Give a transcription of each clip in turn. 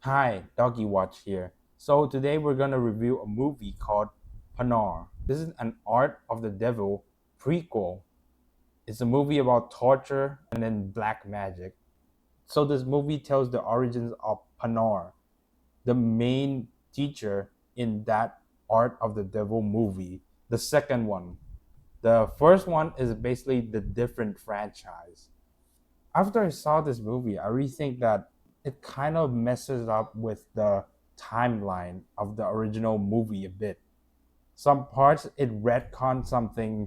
Hi, Doggywatch here. So today we're gonna review a movie called Panor. This is an Art of the Devil prequel. It's a movie about torture and then black magic. So this movie tells the origins of Panor, the main teacher in that Art of the Devil movie. The second one. The first one is basically the different franchise. After I saw this movie, I really think that it kind of messes up with the timeline of the original movie a bit. Some parts it retcons something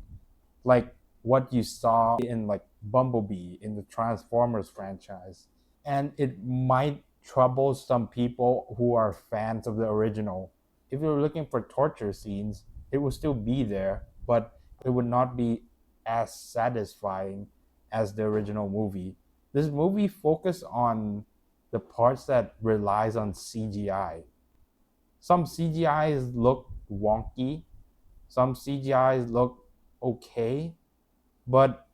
like what you saw in like Bumblebee in the Transformers franchise. And it might trouble some people who are fans of the original. If you're looking for torture scenes, it will still be there, but it would not be as satisfying as the original movie. This movie focuses on the parts that relies on CGI. Some CGIs look wonky, some CGIs look okay, but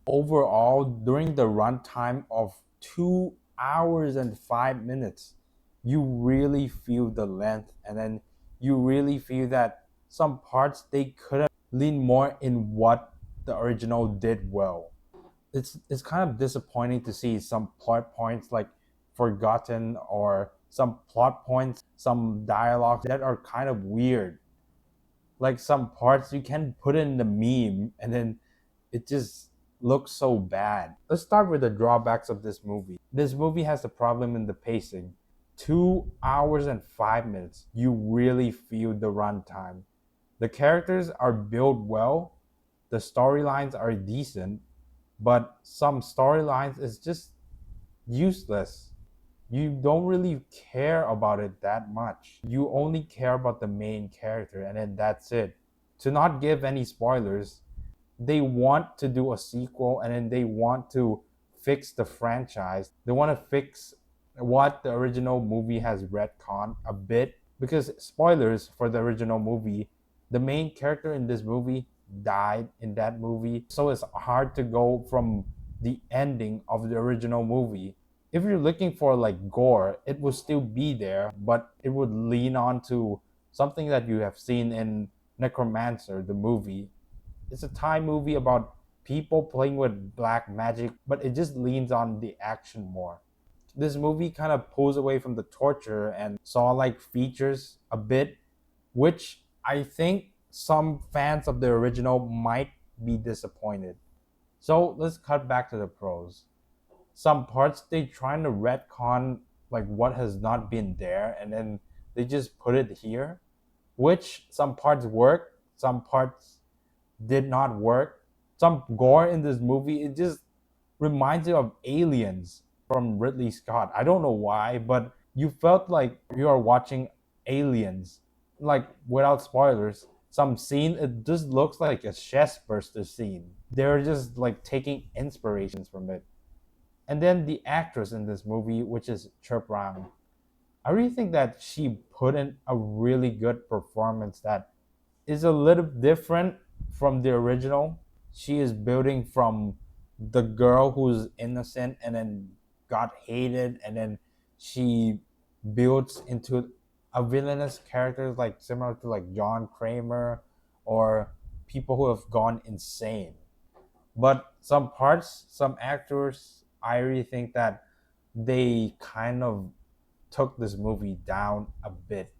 overall, during the runtime of 2 hours and 5 minutes, you really feel the length, and then you really feel that some parts they could have leaned more in what the original did well. It's kind of disappointing to see some plot points like forgotten, or some plot points, some dialogues that are kind of weird. Like some parts you can put in the meme, and then it just looks so bad. Let's start with the drawbacks of this movie. This movie has a problem in the pacing. 2 hours and 5 minutes. You really feel the runtime. The characters are built well, the storylines are decent, but some storylines is just useless. You don't really care about it that much. You only care about the main character, and then that's it. To not give any spoilers, they want to do a sequel, and then they want to fix the franchise. They want to fix what the original movie has retconned a bit, because spoilers for the original movie, the main character in this movie died in that movie. So it's hard to go from the ending of the original movie. If you're looking for like gore, it will still be there, but it would lean on to something that you have seen in Necromancer, the movie. It's a Thai movie about people playing with black magic, but it just leans on the action more. This movie kind of pulls away from the torture and saw like features a bit, which I think some fans of the original might be disappointed. So let's cut back to the pros. Some parts they trying to retcon like what has not been there, and then they just put it here, which some parts work, some parts did not work. Some gore in this movie, it just reminds you of Aliens from Ridley Scott. I don't know why, but you felt like you are watching Aliens. Like without spoilers, some scene it just looks like a chest burster scene. They're just like taking inspirations from it. And then the actress in this movie, which is Chirp Rang, I really think that she put in a really good performance that is a little different from the original. She is building from the girl who's innocent and then got hated, and then she builds into a villainous character like similar to like John Kramer or people who have gone insane. But some parts, some actors, I really think that they kind of took this movie down a bit.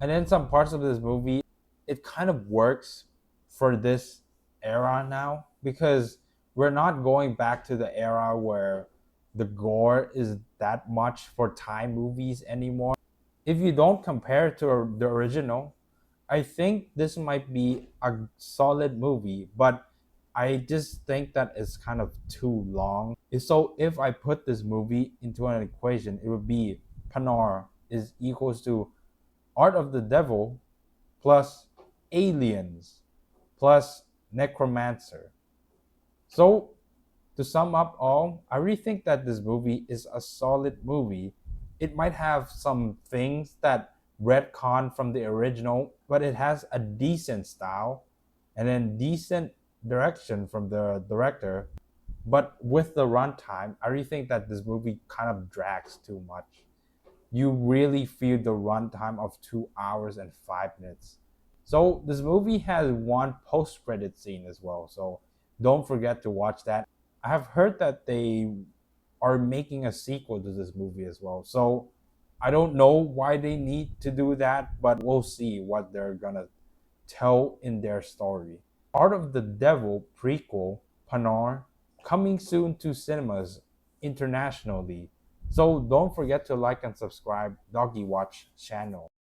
And then some parts of this movie, it kind of works for this era now, because we're not going back to the era where the gore is that much for Thai movies anymore. If you don't compare it to the original, I think this might be a solid movie, but I just think that it's kind of too long. So if I put this movie into an equation, it would be Panor is equals to Art of the Devil plus Aliens plus Necromancer. So to sum up all, I really think that this movie is a solid movie. It might have some things that retcon from the original, but it has a decent style and then decent direction from the director. But with the runtime, I really think that this movie kind of drags too much. you really feel the runtime of 2 hours and 5 minutes. So this movie has one post-credit scene as well, so don't forget to watch that. I have heard that they are making a sequel to this movie as well, so I don't know why they need to do that, but we'll see what they're gonna tell in their story. Art of the Devil prequel, Panor, coming soon to cinemas internationally. So don't forget to like and subscribe Doggywatch channel.